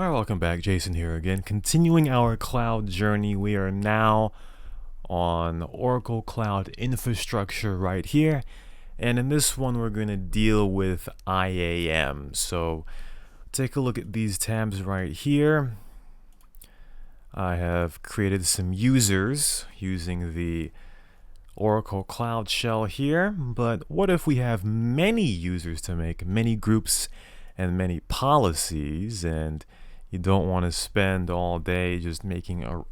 Alright, welcome back. Jason here again. Continuing our cloud journey, we are now on Oracle Cloud Infrastructure right here. And in this one, we're going to deal with IAM. So take a look at these tabs right here. I have created some users using the Oracle Cloud Shell here. But what if we have many users to make, many groups and many policies, and you don't want to spend all day just making all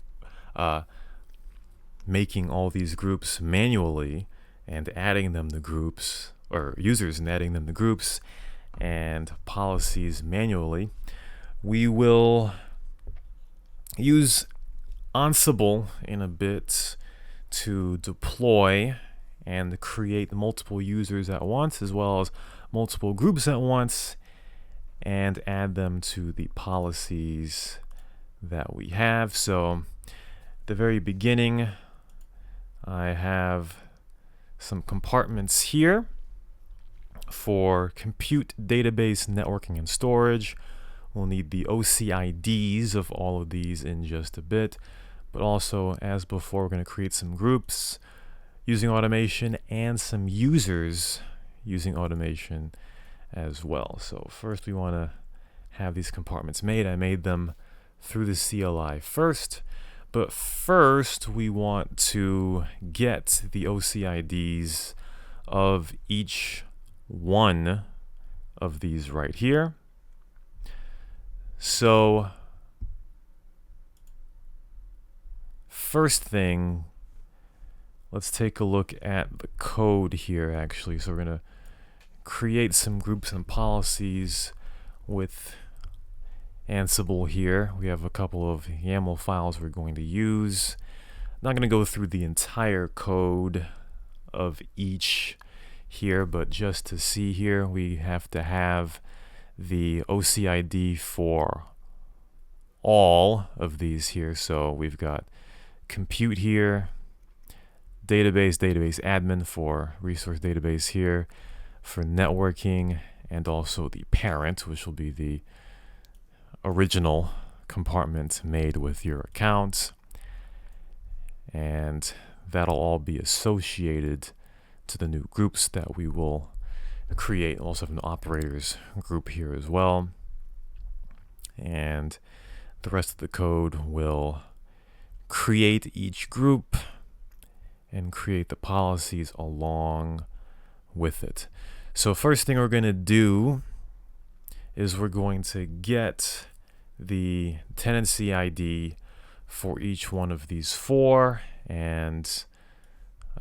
these groups manually and adding them to groups, or users and adding them to groups and policies manually. We will use Ansible in a bit to deploy and create multiple users at once, as well as multiple groups at once, and add them to the policies that we have. So at the very beginning, I have some compartments here for compute, database, networking, and storage. We'll need the OCIDs of all of these in just a bit, but also, as before, we're going to create some groups using automation and some users using automation as well. So first we want to have these compartments made. I made them through the CLI first, but first we want to get the OCIDs of each one of these right here. So first thing, let's take a look at the code here actually. So we're going to create some groups and policies with Ansible here. We have a couple of YAML files we're going to use. I'm not going to go through the entire code of each here, but just to see here, we have to have the OCID for all of these here. So we've got compute here, database admin for resource database here, for networking, and also the parent, which will be the original compartment made with your account. And that'll all be associated to the new groups that we will create. We'll also have an operators group here as well. And the rest of the code will create each group and create the policies along with it. So first thing we're going to do is we're going to get the tenancy ID for each one of these four, and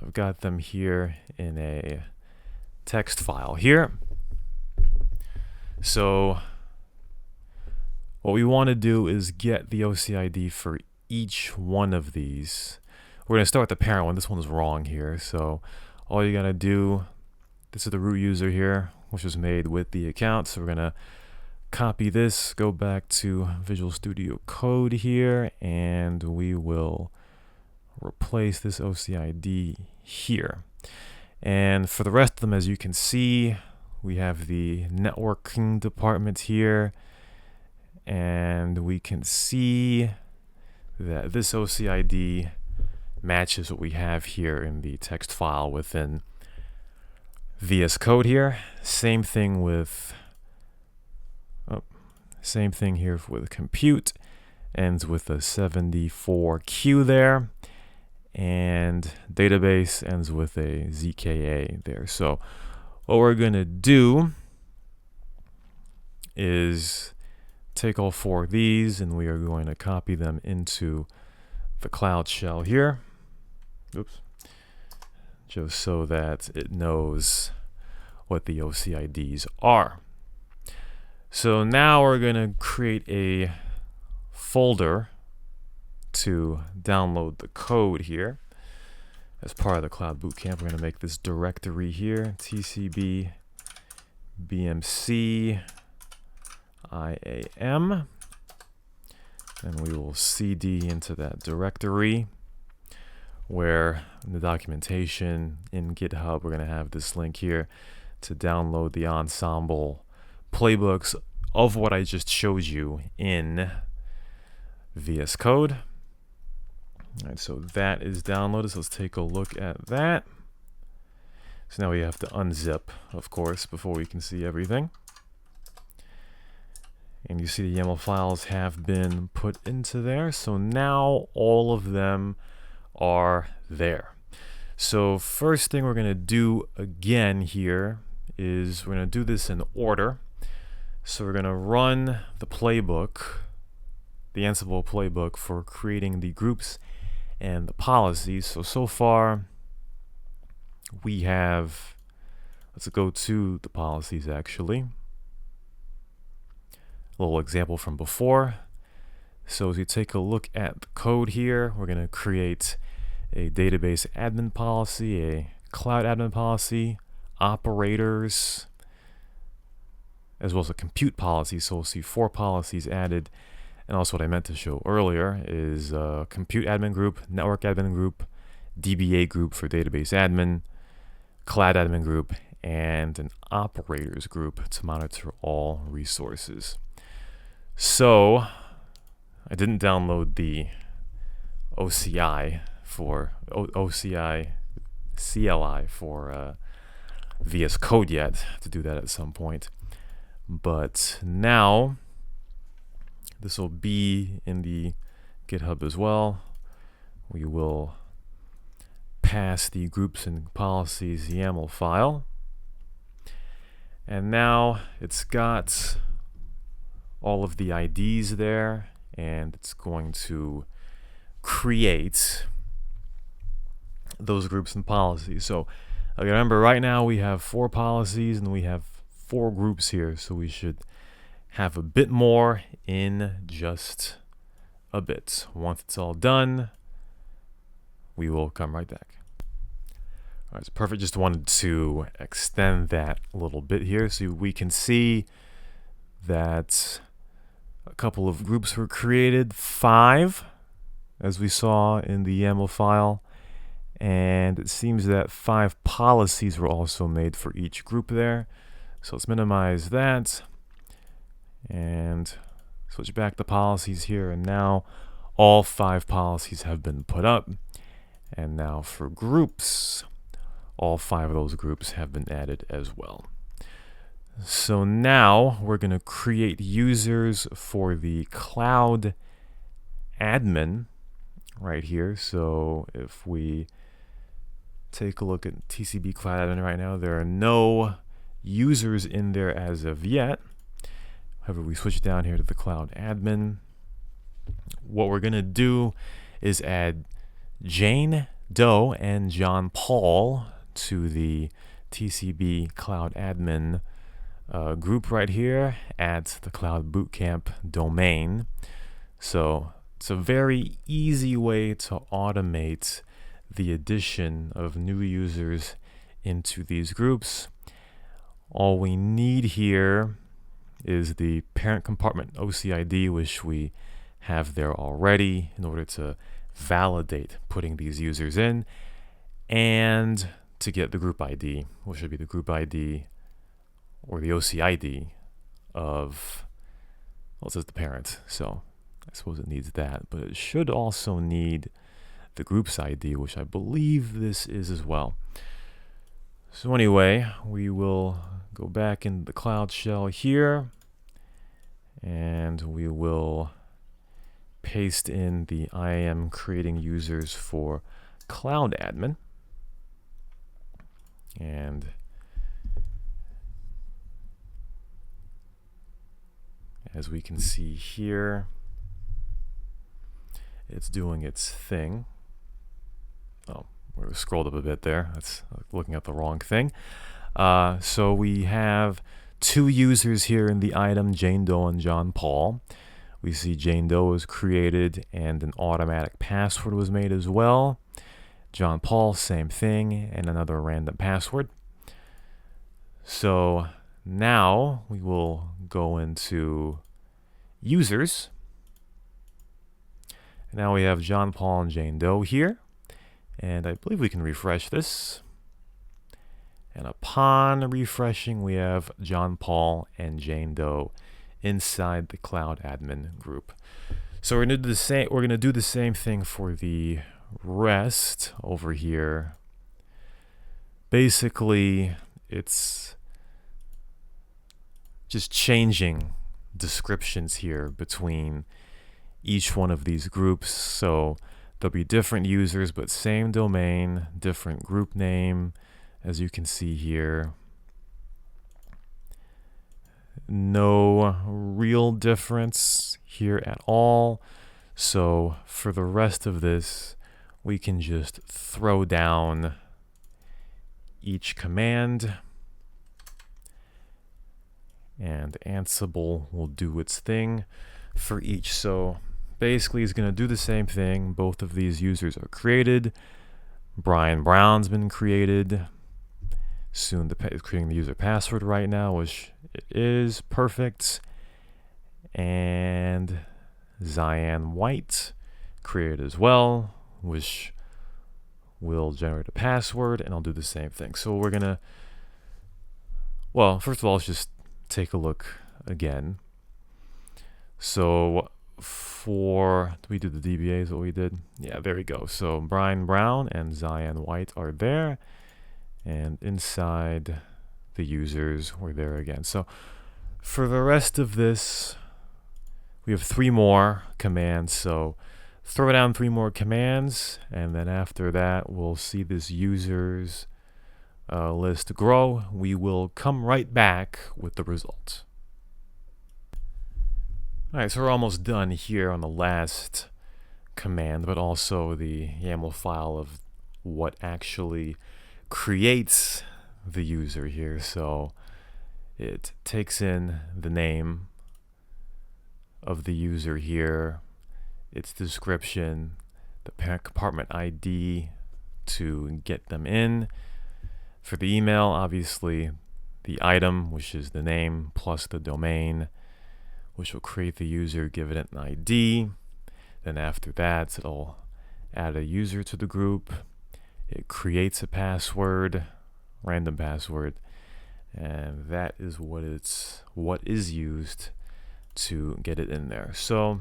I've got them here in a text file here. So what we want to do is get the OCID for each one of these. We're going to start with the parent one. This one's wrong here. So all you got to do, this is the root user here, which was made with the account. So we're going to copy this, go back to Visual Studio Code here, and we will replace this OCID here. And for the rest of them, as you can see, we have the networking department here, and we can see that this OCID matches what we have here in the text file within VS Code here. Same thing here with compute, ends with a 74Q there, and database ends with a ZKA there. So what we're going to do is take all four of these, and we are going to copy them into the Cloud Shell here. Oops. Just so that it knows what the OCIDs are. So now we're going to create a folder to download the code here. As part of the Cloud Bootcamp, we're going to make this directory here, TCB BMC IAM, and we will CD into that directory, where in the documentation in GitHub, we're going to have this link here to download the Ansible Playbooks of what I just showed you in VS Code. All right, so that is downloaded. So let's take a look at that. So now we have to unzip, of course, before we can see everything. And you see the YAML files have been put into there. So now all of them are there. So first thing we're going to do again here is we're going to do this in order. So we're going to run the playbook, the Ansible playbook for creating the groups and the policies. So far we have, let's go to the policies actually. A little example from before. So as we take a look at the code here, we're going to create a database admin policy, a cloud admin policy, operators, as well as a compute policy. So we'll see 4 policies added. And also what I meant to show earlier is a compute admin group, network admin group, DBA group for database admin, cloud admin group, and an operators group to monitor all resources. So I didn't download the OCI for OCI CLI for VS Code yet. To do that at some point, but now this will be in the GitHub as well. We will pass the groups and policies YAML file, and now it's got all of the IDs there, and it's going to create those groups and policies. So remember, right now we have 4 policies and we have 4 groups here, so we should have a bit more in just a bit. Once it's all done, we will come right back. All right, it's perfect. Just wanted to extend that a little bit here so we can see that a couple of groups were created, 5, as we saw in the YAML file, and it seems that 5 policies were also made for each group there. So let's minimize that and switch back the policies here, and now all 5 policies have been put up. And now for groups, all 5 of those groups have been added as well. So now we're going to create users for the cloud admin right here. So if we take a look at TCB Cloud Admin right now, there are no users in there as of yet. However, we switch down here to the cloud admin. What we're going to do is add Jane Doe and John Paul to the TCB Cloud Admin group right here at the Cloud Bootcamp domain. So it's a very easy way to automate the addition of new users into these groups. All we need here is the parent compartment OCID, which we have there already in order to validate putting these users in, and to get the group ID, which should be the group ID or the OCID of, well, it says the parent, so I suppose it needs that, but it should also need the group's ID, which I believe this is as well. So anyway, we will go back in the Cloud Shell here, and we will paste in the IAM creating users for Cloud Admin. And as we can see here, it's doing its thing. Oh, we scrolled up a bit there. That's looking at the wrong thing. So we have 2 users here in the item, Jane Doe and John Paul. We see Jane Doe was created and an automatic password was made as well. John Paul, same thing, and another random password. So now we will go into users. Now we have John Paul and Jane Doe here, and I believe we can refresh this. And upon refreshing, we have John Paul and Jane Doe inside the cloud admin group. So we're gonna do the same. We're gonna do the same thing for the rest over here. Basically, it's just changing descriptions here between each one of these groups. So there'll be different users, but same domain, different group name, as you can see here. No real difference here at all. So for the rest of this, we can just throw down each command, and Ansible will do its thing for each. So basically it's going to do the same thing. Both of these users are created. Brian Brown's been created. Soon it's creating the user password right now, which it is perfect. And Zion White created as well, which will generate a password, and I'll do the same thing. So we're gonna, well, first of all, let's just take a look again. So did we do the DBA is what we did? Yeah, there we go. So Brian Brown and Zion White are there, and inside the users we're there again. So for the rest of this, we have 3 more commands. So throw down 3 more commands, and then after that we'll see this users list grow. We will come right back with the result. Alright, so we're almost done here on the last command, but also the YAML file of what actually creates the user here. So it takes in the name of the user here, its description, the parent compartment ID to get them in. For the email, obviously the item, which is the name, plus the domain, which will create the user, give it an ID. Then after that, it'll add a user to the group. It creates a password, random password, and that is what is used to get it in there. So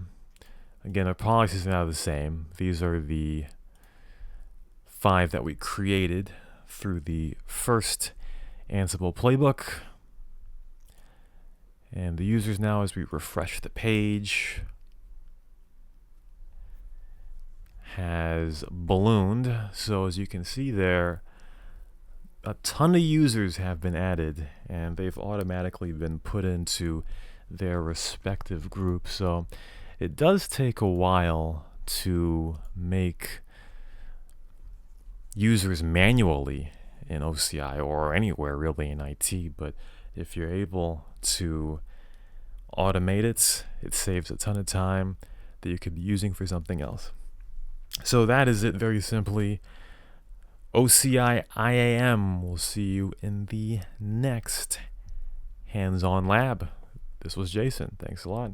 again, our policy is now the same. These are the 5 that we created through the first Ansible playbook. And the users now, as we refresh the page, has ballooned. So as you can see there, a ton of users have been added, and they've automatically been put into their respective groups. So it does take a while to make users manually in OCI or anywhere really in IT, but if you're able to automate it, it saves a ton of time that you could be using for something else. So that is it, very simply. OCI IAM. We'll see you in the next hands-on lab. This was Jason. Thanks a lot.